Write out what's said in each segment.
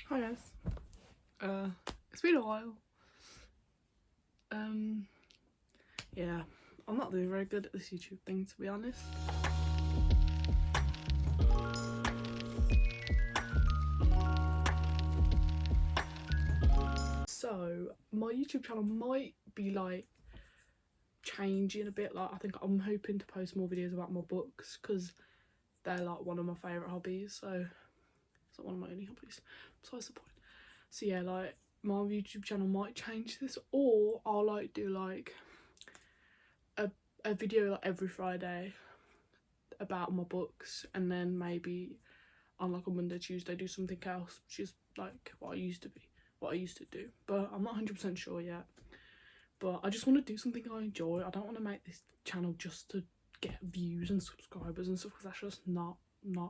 Hi guys. It's been a while. Yeah, I'm not doing very good at this YouTube thing, to be honest. So my YouTube channel might be like changing a bit. Like, I think I'm hoping to post more videos about my books because they're like one of my favourite hobbies. So it's not one of my only hobbies, besides the point. So yeah, like my YouTube channel might change this, or I'll like do like a video like every Friday about my books, and then maybe on like a Monday, Tuesday do something else, which is like what I used to do. But I'm not 100% sure yet. But I just want to do something I enjoy. I don't want to make this channel just to get views and subscribers and stuff, because that's just not my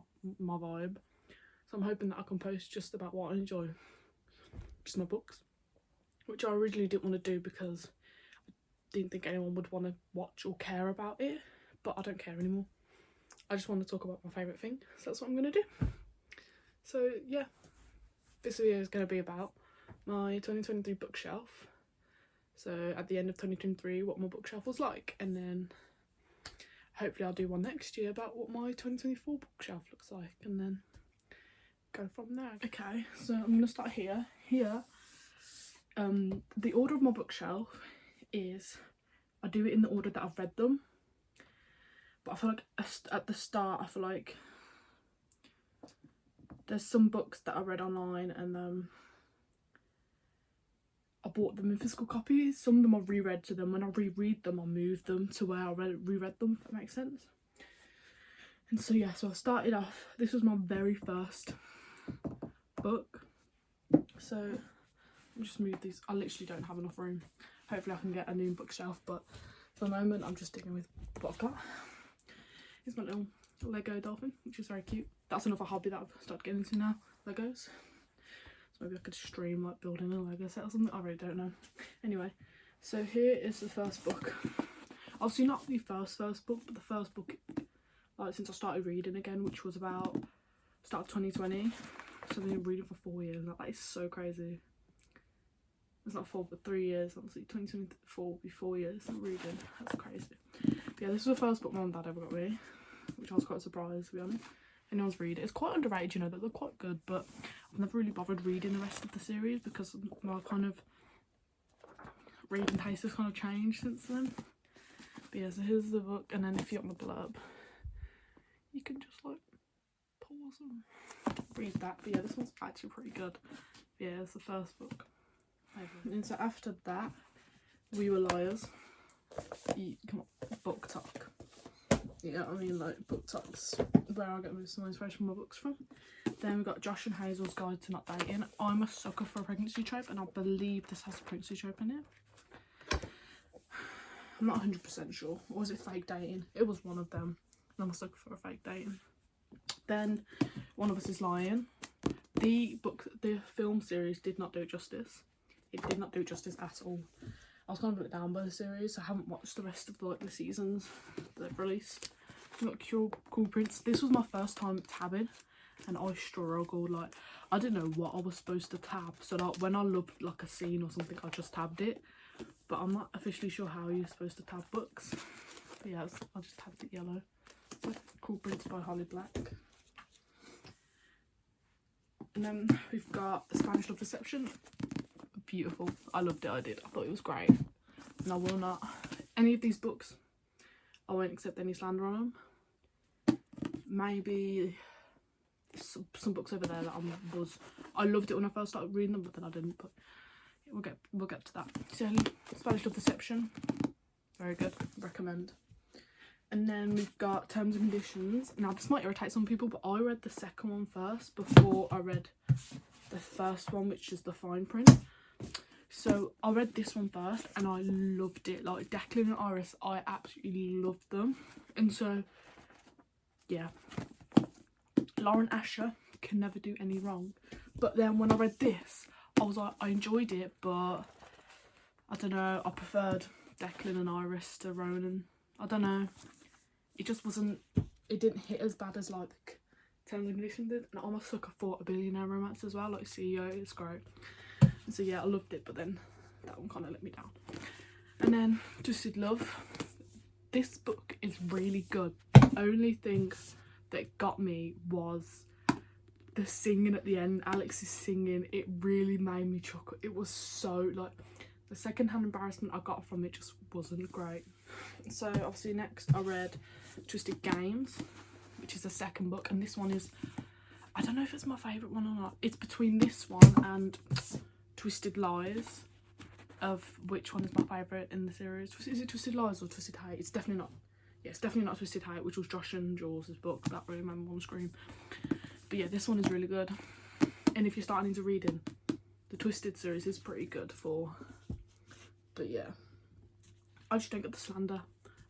vibe. So I'm hoping that I can post just about what I enjoy, just my books, which I originally didn't want to do because I didn't think anyone would want to watch or care about it, but I don't care anymore. I just want to talk about my favourite thing, so that's what I'm going to do. So yeah, this video is going to be about my 2023 bookshelf. So at the end of 2023, what my bookshelf was like, and then hopefully I'll do one next year about what my 2024 bookshelf looks like, and then go from there. Okay, so I'm going to start here. The order of my bookshelf is, I do it in the order that I've read them, but I feel like at the start, I feel like there's some books that I read online and I bought them in physical copies. Some of them I reread, to them when I reread them I move them to where I reread them, if that makes sense. And so yeah, so I started off, this was my very first book. So I'll just move these. I literally don't have enough room. Hopefully I can get a new bookshelf, but for the moment I'm just sticking with what I've got. Here's my little Lego dolphin, which is very cute. That's another hobby that I've started getting into now, Legos. So maybe I could stream like building a Lego set or something, I really don't know. Anyway, so here is the first book. Obviously not the first book, but the first book like since I started reading again, which was about start of 2020. So I've been reading for 4 years. That is so crazy. It's not 4 but 3 years, obviously 2024 will be 4 years of reading. That's crazy. But yeah, this was the first book Mum and Dad ever got me, which I was quite surprised, to be honest. Anyone's read it. It's quite underrated, you know, that they're quite good, but I've never really bothered reading the rest of the series because my kind of reading taste has kind of changed since then. But yeah, so here's the book, and then if you want the blurb, you can just like pause and read that. But yeah, this one's actually pretty good. But yeah, it's the first book. And so after that, We Were Liars. Come on, book talk. Yeah, I mean, like, book talks where I get most of my inspiration from my books from. Then we've got Josh and Hazel's Guide to Not Dating. I'm a sucker for a pregnancy trope, and I believe this has a pregnancy trope in it. I'm not 100% sure. Or was it fake dating? It was one of them. And I'm a sucker for a fake dating. Then One of Us Is Lying. The film series did not do it justice. It did not do it justice at all. I was kind of let down by the series. I haven't watched the rest of the seasons that they've released. We've got Cool Prince. This was my first time tabbing, and I struggled. Like, I didn't know what I was supposed to tab. So like when I loved like a scene or something, I just tabbed it. But I'm not officially sure how you're supposed to tab books. But yeah, I just tabbed it yellow. It's like Cool Prince by Holly Black. And then we've got The Spanish Love Deception. Beautiful. I loved it. I did. I thought it was great. And I will not. Any of these books, I won't accept any slander on them. Maybe some books over there that I loved it when I first started reading them, but then I didn't. But we'll get to that. So Spanish Love Deception, very good. Recommend. And then we've got Terms and Conditions. Now this might irritate some people, but I read the second one first before I read the first one, which is the fine print. So I read this one first and I loved it. Like Declan and Iris, I absolutely loved them. And so yeah, Lauren Asher can never do any wrong. But then when I read this, I was like, I enjoyed it, but I don't know, I preferred Declan and Iris to Ronan. I don't know, it just wasn't, it didn't hit as bad as like terms and conditions did, and I'm a sucker for a billionaire romance as well, like CEO. It's great. And so yeah, I loved it, but then that one kind of let me down. And then Twisted Love. This book is really good. The only thing that got me was the singing at the end. Alex's singing, it really made me chuckle. It was so, like, the second-hand embarrassment I got from it just wasn't great. So obviously next I read Twisted Games, which is the second book, and this one is, I don't know if it's my favourite one or not. It's between this one and Twisted Lies, of which one is my favourite in the series. Is it Twisted Lies or Twisted Hate? It's definitely not. Yeah, it's definitely not Twisted Hate, which was Josh and Jules' book. That really made me want to scream. But yeah, this one is really good. And if you're starting into reading, the Twisted series is pretty good for. But yeah, I just don't get the slander.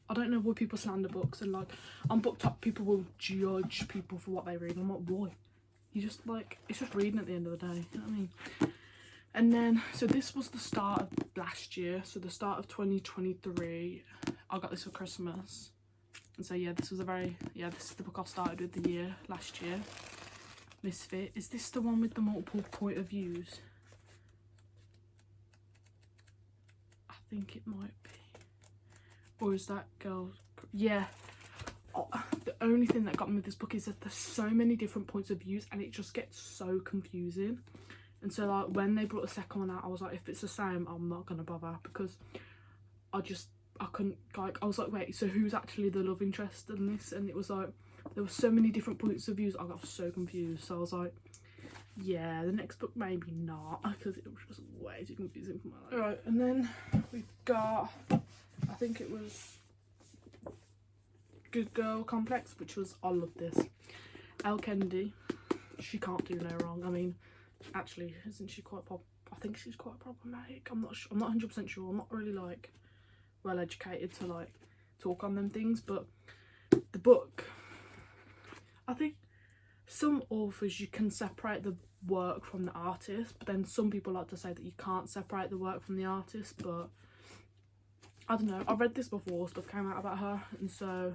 I don't know why people slander books, and like on BookTok people will judge people for what they read. I'm like, why? You just like, it's just reading at the end of the day, you know what I mean? And then, so this was the start of last year, so the start of 2023. I got this for Christmas. And so yeah, this is the book I started with the year, last year. Misfit. Is this the one with the multiple point of views? I think it might be. Or is that girl? Yeah. Oh, the only thing that got me with this book is that there's so many different points of views, and it just gets so confusing. And so like when they brought the second one out, I was like, if it's the same, I'm not gonna bother, because I couldn't, like, I was like, wait, so who's actually the love interest in this? And it was like, there were so many different points of views, I got so confused. So I was like, yeah, the next book maybe not, because it was just way too confusing for my life. Alright, and then we've got, I think it was Good Girl Complex, which was, I love this. Elle Kennedy, she can't do no wrong. I mean, actually, isn't she quite I think she's quite problematic. I'm not 100% sure. I'm not really like well educated to like talk on them things, but the book, I think some authors you can separate the work from the artist, but then some people like to say that you can't separate the work from the artist. But I don't know, I read this before stuff came out about her, and so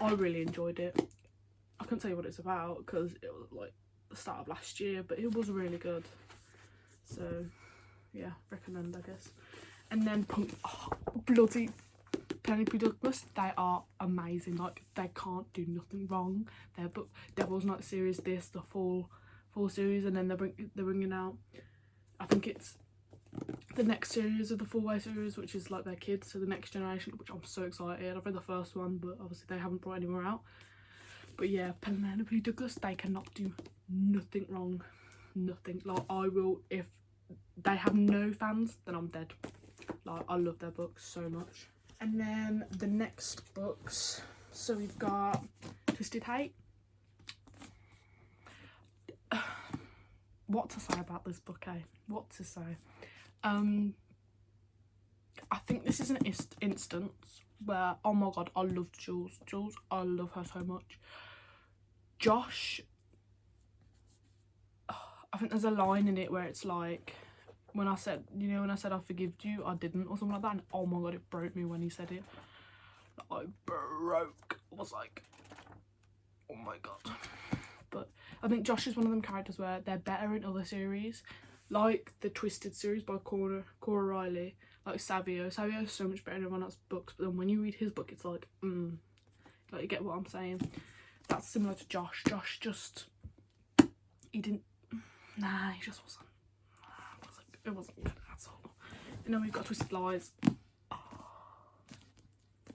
I really enjoyed it. I couldn't tell you what it's about because it was like the start of last year, but it was really good. So yeah, recommend, I guess. And then bloody Penelope Douglas, they are amazing. Like, they can't do nothing wrong. Their book Devil's Night series, this, the full series, and then they're bringing out, I think it's the next series of the Four-Way series, which is like their kids, so the next generation, which I'm so excited. I've read the first one, but obviously they haven't brought any more out. But yeah, Penelope Douglas, they cannot do nothing wrong. Nothing. Like, I will, if they have no fans, then I'm dead. Like, I love their books so much. And then the next books, so we've got Twisted Hate. What to say about this book, eh? What to say? I think this is an instance where, oh my god, I loved Jules. I love her so much. Josh, I think there's a line in it where it's like, when I said, you know, when I said I forgive you, I didn't, or something like that. And oh my god, it broke me when he said it. I was like, oh my god. But I think Josh is one of them characters where they're better in other series, like the Twisted series by Cora Riley, like Savio. Savio is so much better in everyone else's books, but then when you read his book, it's like, like, you get what I'm saying. That's similar to Josh. Josh just, he just wasn't. It wasn't good at all. And then we've got Twisted Lies. Oh,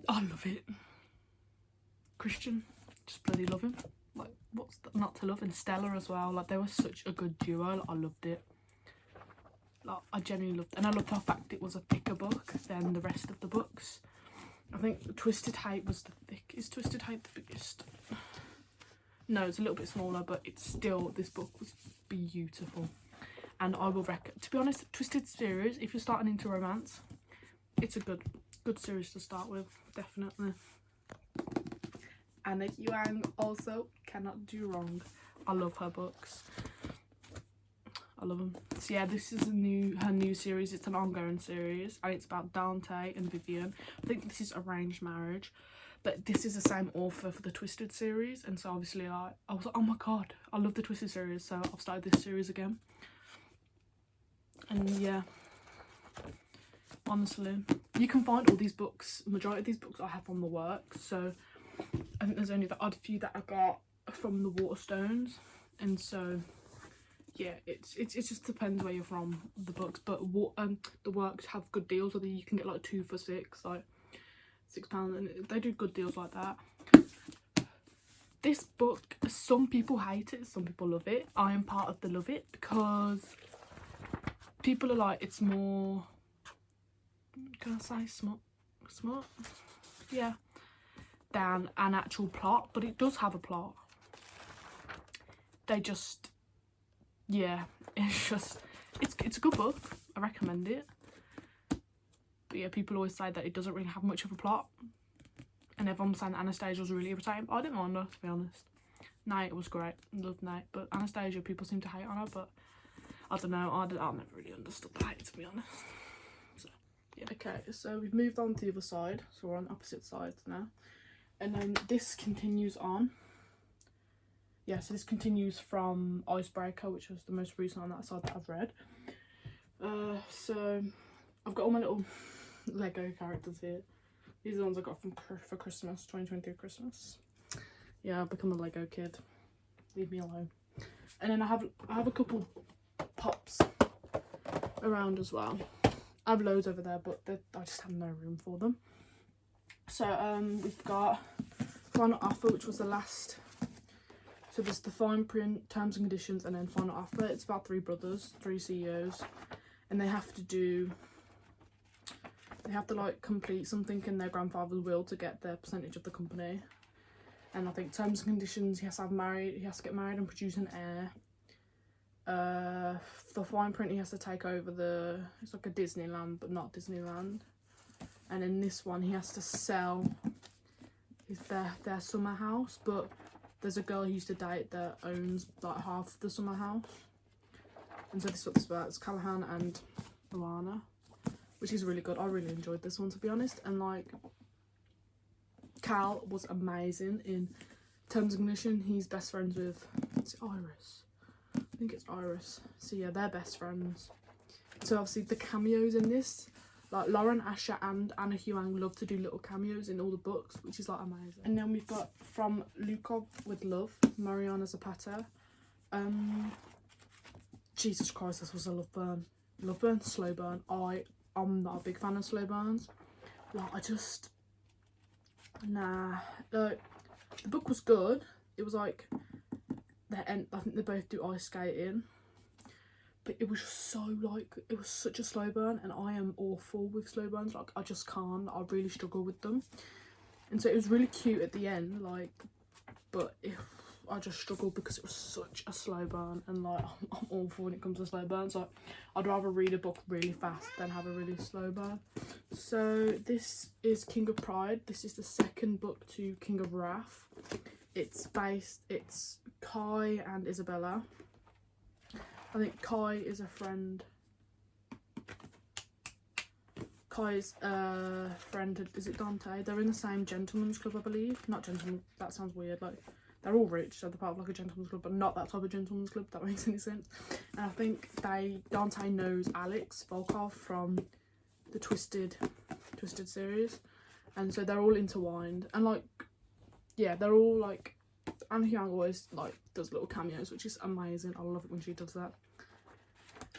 I love it. Christian, just bloody love him. Like, what's not to love? And Stella as well. Like, they were such a good duo. Like, I loved it. Like, I genuinely loved it. And I loved the fact it was a thicker book than the rest of the books. I think Twisted Hate was the thick. Is Twisted Hate the biggest? No, it's a little bit smaller, but it's still, this book was beautiful. And I will recommend, to be honest, Twisted series, if you're starting into romance, it's a good series to start with, definitely. Anna Yuang also cannot do wrong. I love her books. I love them. So yeah, this is her new series. It's an ongoing series, and it's about Dante and Vivian. I think this is arranged marriage, But this is the same author for the Twisted series, and so obviously I was like, oh my god, I love the Twisted series, so I've started this series again. And yeah, honestly, you can find all these books, majority of these books I have from the works, so I think there's only the odd few that I got from the Waterstones, and so yeah, it just depends where you're from, the books. But the works have good deals, whether you can get like 2 for £6, like £6, and they do good deals like that. This book, some people hate it, some people love it. I am part of the love it, because people are like, it's more, can I say smart, yeah, than an actual plot. But it does have a plot. They just, yeah, it's a good book. I recommend it. But yeah, people always say that it doesn't really have much of a plot, and everyone was saying that Anastasia was really irritating. I didn't mind her, to be honest. Nate was great, loved Nate, but Anastasia, people seem to hate on her, but I don't know, I never really understood the hate, to be honest. So yeah, okay, so we've moved on to the other side, so we're on opposite sides now, and then this continues on. Yeah, so this continues from Icebreaker, which was the most recent on that side that I've read. So I've got all my little Lego characters here. These are the ones I got for Christmas, 2023 Christmas. Yeah, I've become a Lego kid. Leave me alone. And then I have a couple pops around as well. I have loads over there, but I just have no room for them. So we've got Final Offer, which was the last. So there's the fine print, terms and conditions, and then Final Offer. It's about 3 brothers, 3 CEOs, and they have to like complete something in their grandfather's will to get their percentage of the company. And I think terms and conditions, he has to get married and produce an heir. The fine print, he has to take over it's like a Disneyland, but not Disneyland. And in this one, he has to sell their summer house, but there's a girl he used to date that owns like half the summer house. And so this is what it's about. It's Callahan and Luana, which is really good. I really enjoyed this one, to be honest. And like, Cal was amazing in terms and conditions. He's best friends with, is it Iris? I think it's Iris. So yeah, they're best friends. So obviously the cameos in this, like Lauren Asher and Anna Huang love to do little cameos in all the books, which is like amazing. And then we've got from Lukov with Love, Mariana Zapata. Jesus Christ, this was a love burn. Love burn, slow burn. I'm not a big fan of slow burns. Like, like, the book was good. It was like, I think they both do ice skating. But it was so, like, it was such a slow burn, and I am awful with slow burns. Like, I just can't. I really struggle with them. And so it was really cute at the end, like, but I just struggled because it was such a slow burn, and like, I'm awful when it comes to slow burns. Like, I'd rather read a book really fast than have a really slow burn. So this is King of Pride. This is the second book to King of Wrath. It's Kai and Isabella. I think Kai is a friend. Kai's friend, is it Dante? They're in the same gentleman's club, I believe. Not gentleman, that sounds weird. Like, they're all rich, so they're part of like a gentleman's club, but not that type of gentleman's club, if that makes any sense. And I think Dante knows Alex Volkov from the Twisted series, and so they're all intertwined. And like, yeah, they're all like, Anna Huang always like does little cameos, which is amazing. I love it when she does that.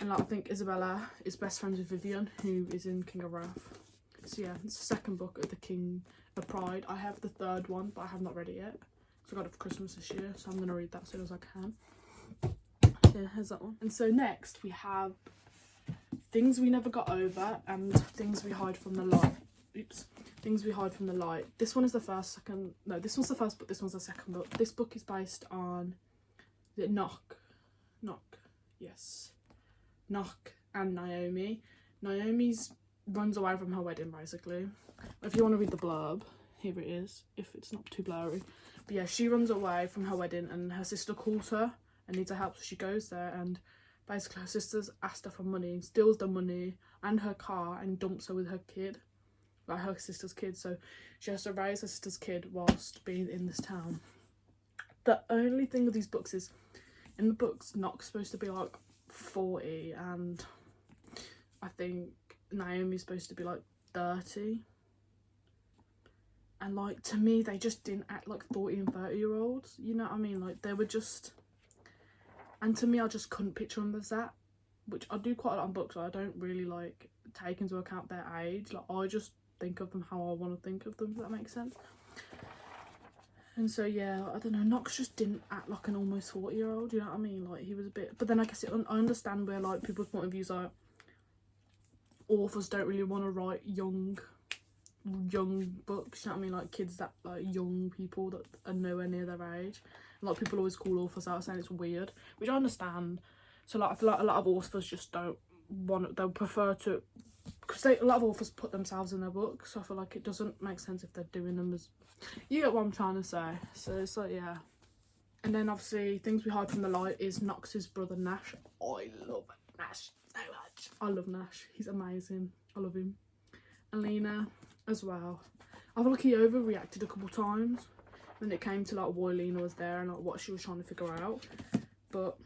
And like, I think Isabella is best friends with Vivian, who is in King of Wrath. So yeah, it's the second book of the King of Pride. I have the third one, but I have not read it yet. So I got it for Christmas this year, so I'm going to read that as soon as I can. Yeah, here's that one. And so next we have Things We Never Got Over and Things We Hide From the Light. Oops. Things We Hide From the Light. This one is the first, this one's the first book, this one's the second book. This book is based on, is it Knock? Yes. Knock and Naomi. Naomi's runs away from her wedding, basically. If you want to read the blurb, here it is, if it's not too blurry. But yeah, she runs away from her wedding and her sister calls her and needs her help, so she goes there, and basically her sister's asked her for money and steals the money and her car and dumps her with her kid. like her sister's kid, so she has to raise her sister's kid whilst being in this town. The only thing with these books is, in the books, Nock's supposed to be like 40, and I think Naomi's supposed to be like 30. And like, to me, they just didn't act like 40 and 30-year-olds, you know what I mean? Like, they were just, and to me, I just couldn't picture them as that, which I do quite a lot on books. I don't really like take into account their age. Like, I just think of them how I want to think of them, if that makes sense. And so yeah, I don't know, Knox just didn't act like an almost 40-year-old, you know what I mean? Like, he was a bit, but then I guess I understand where like people's point of views are. Authors don't really want to write young books, you know what I mean? Like, kids that, like, young people that are nowhere near their age. A lot of people always call authors out saying it's weird, which I understand. So like, I feel like a lot of authors just don't want, they'll prefer to, because a lot of authors put themselves in their books, so I feel like it doesn't make sense if they're doing them as, you get what I'm trying to say. So it's like, yeah. And then obviously Things We Hide from the Light is Knox's brother Nash. I love Nash so much. I love Nash, he's amazing, I love him. And Lena as well. I feel like he overreacted a couple times when it came to like why Lena was there and like what she was trying to figure out, but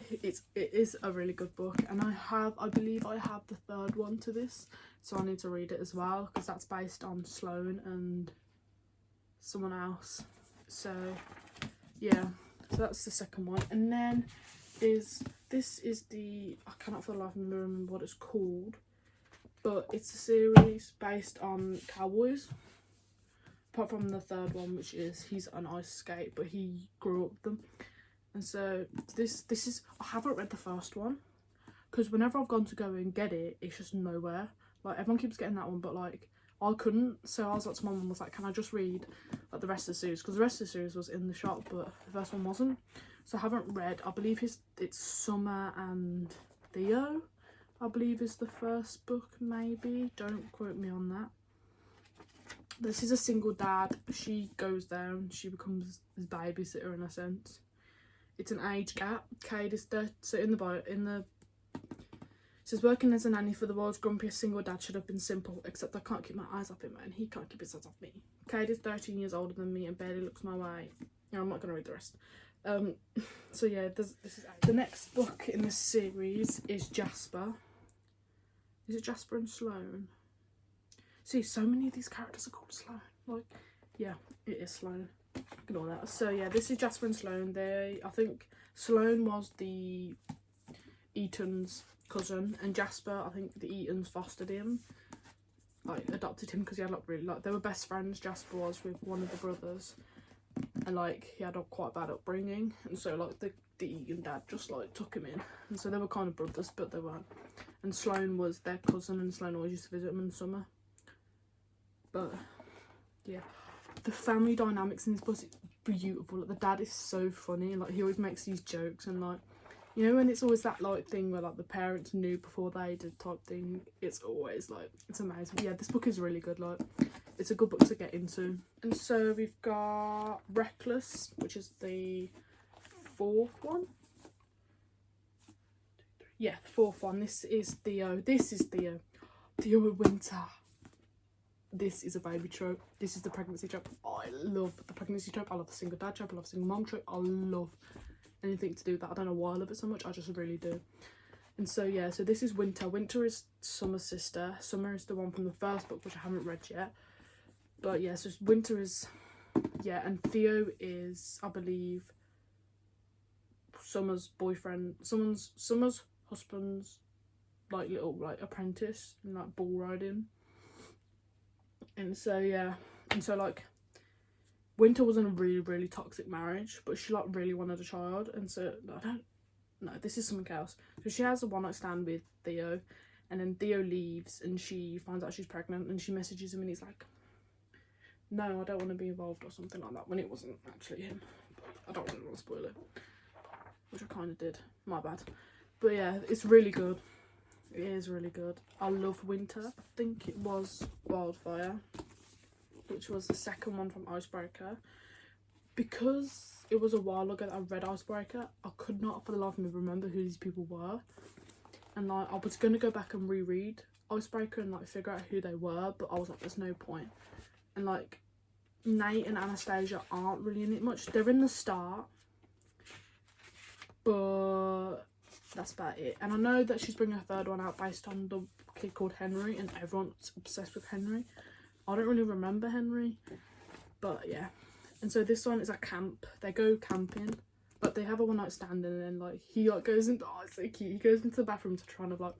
it is a really good book. And I believe I have the third one to this, so I need to read it as well, because that's based on Sloane and someone else. So yeah, so that's the second one. And then this is the, I cannot for the life of me remember what it's called, but it's a series based on cowboys, apart from the third one, which is he's on ice skate, but he grew up with them. And so this is, I haven't read the first one, because whenever I've gone to go and get it, it's just nowhere. Like, everyone keeps getting that one, but like, I couldn't. So I was like to my mum, was like, can I just read like the rest of the series, because the rest of the series was in the shop but the first one wasn't. So I haven't read, I believe it's Summer and Theo, I believe is the first book, maybe, don't quote me on that. This is a single dad, she goes there and she becomes his babysitter in a sense. It's an age gap. Cade is there, so in the it says, working as a nanny for the world's grumpiest single dad should have been simple, except I can't keep my eyes off him and he can't keep his eyes off me. Cade is 13 years older than me and barely looks my way. No, I'm not going to read the rest. So yeah, this is the next book in this series is Jasper. Is it Jasper and Sloane? See, so many of these characters are called Sloane. Like, yeah, it is Sloane. Ignore that. So yeah, this is Jasper and Sloane. I think Sloane was the Eaton's cousin, and Jasper, I think the Eatons fostered him, like adopted him, because he had like really, like, they were best friends, Jasper was, with one of the brothers, and like he had a quite bad upbringing, and so like the Eaton dad just like took him in, and so they were kind of brothers, but they weren't. And Sloane was their cousin, and Sloane always used to visit them in the summer. But yeah, the family dynamics in this book is beautiful. Like, the dad is so funny, and like he always makes these jokes, and like, you know, when it's always that like thing where like the parents knew before they did type thing, it's always like, it's amazing. But yeah, this book is really good. Like, it's a good book to get into. And so we've got Reckless, which is the fourth one. Yeah, the fourth one. This is Theo. Theo Winter. This is a baby trope. This is the pregnancy trope. Oh, I love the pregnancy trope. I love the single dad trope. I love the single mom trope. I love anything to do with that. I don't know why I love it so much. I just really do. And so yeah, so this is Winter. Winter is Summer's sister. Summer is the one from the first book, which I haven't read yet. But yeah, so Winter is, yeah, and Theo is, I believe, Summer's boyfriend, Summer's husband's like little like apprentice in like bull riding. And so yeah, and so like Winter was in a really, really toxic marriage, but she like really wanted a child, and so I don't know, this is something else. So she has a one night stand with Theo, and then Theo leaves and she finds out she's pregnant, and she messages him and he's like, no, I don't want to be involved, or something like that, when it wasn't actually him. But I don't really want to spoil it, which I kind of did, my bad. But yeah, it's really good. It is really good. I love Winter. I think it was Wildfire, which was the second one from Icebreaker. Because it was a while ago that I read Icebreaker, I could not for the life of me remember who these people were. And like, I was going to go back and reread icebreaker and like figure out who they were, but I was like, there's no point. And like Nate and Anastasia aren't really in it much. They're in the start, but that's about it. And I know that she's bringing a third one out based on the kid called Henry, and everyone's obsessed with Henry. I don't really remember Henry, but yeah. And so this one is at camp. They go camping, but they have a one night stand, and then like he like goes into, oh, it's so cute, he goes into the bathroom to try and like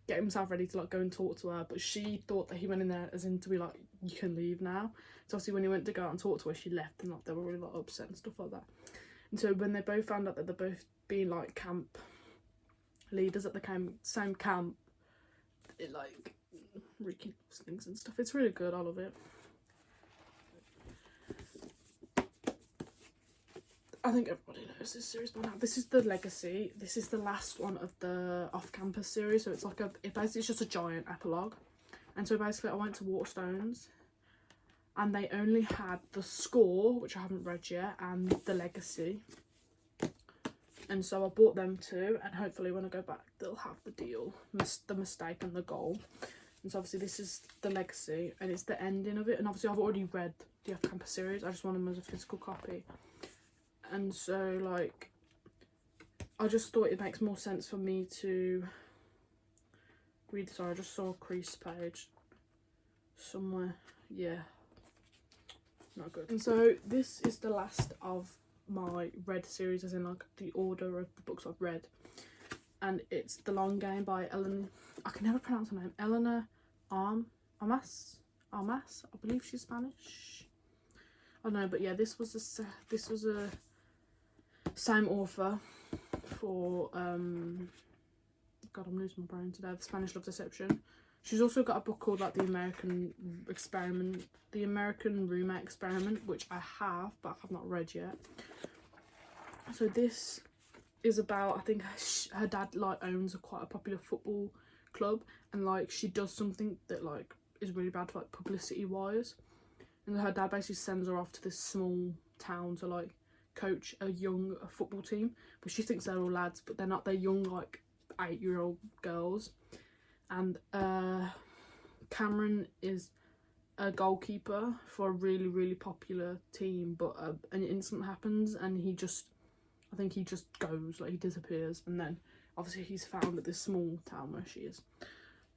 get himself ready to like go and talk to her, but she thought that he went in there as in to be like, you can leave now. So obviously when he went to go out and talk to her, she left, and like they were really like upset and stuff like that. And so when they both found out that they're both being like camp leaders at the same camp, it like rekindles things and stuff. It's really good. I love it. I think everybody knows this series by now. This is the Legacy. This is the last one of the off-campus series. So it's like it's just a giant epilogue. And so basically I went to Waterstones, and they only had the Score, which I haven't read yet, and the Legacy. And so I bought them too, and hopefully when I go back they'll have the deal, the Mistake and the Goal. And so obviously this is the Legacy, and it's the ending of it. And obviously I've already read the off-campus series. I just want them as a physical copy. And so like I just thought it makes more sense for me to read. Sorry, I just saw a crease page somewhere. Yeah, not good. And so this is the last of my read series, as in like the order of the books I've read, and it's The Long Game by Ellen, I can never pronounce her name, Eleanor Armas, I believe she's Spanish. I don't know, but yeah, this was a same author for God, I'm losing my brain today, The Spanish Love Deception. She's also got a book called like The American Roommate Experiment, which I have, but I have not read yet. So this is about, I think her dad like owns quite a popular football club, and like she does something that like is really bad for like publicity wise, and her dad basically sends her off to this small town to like coach a young football team, but she thinks they're all lads, but they're not. They're young like 8-year-old girls. And Cameron is a goalkeeper for a really popular team, but an incident happens, and I think he just goes, like he disappears, and then obviously he's found at this small town where she is.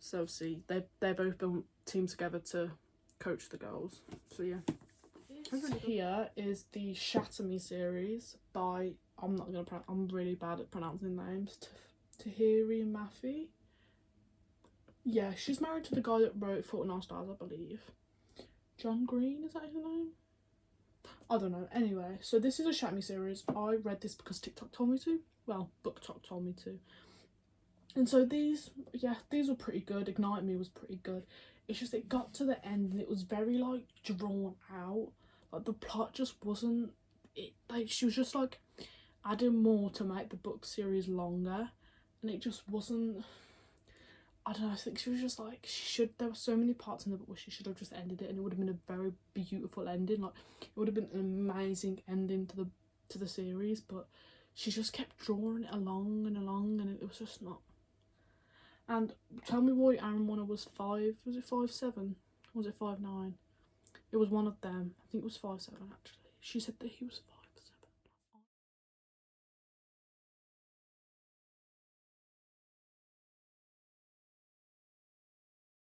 So obviously they both built teams together to coach the girls. So yeah. Here is the Shatter Me series by, I'm really bad at pronouncing names, Tahiri Mafi. Yeah, she's married to the guy that wrote Fault in Our Stars, I believe. John Green, is that his name? I don't know. Anyway, so this is a Shatter Me series. I read this because TikTok told me to. Well, BookTok told me to. And so these were pretty good. Ignite Me was pretty good. It's just it got to the end and it was very like drawn out. Like the plot just wasn't it. Like she was just like adding more to make the book series longer, and it just wasn't. I don't know, I think she was just like, there were so many parts in the book where she should have just ended it, and it would have been a very beautiful ending. Like, it would have been an amazing ending to the series, but she just kept drawing it along, and it was just not. And tell me why Aaron Warner was 5, was it 5'7"? Was it 5'9"? It was one of them. I think it was 5'7" actually. She said that he was 5'.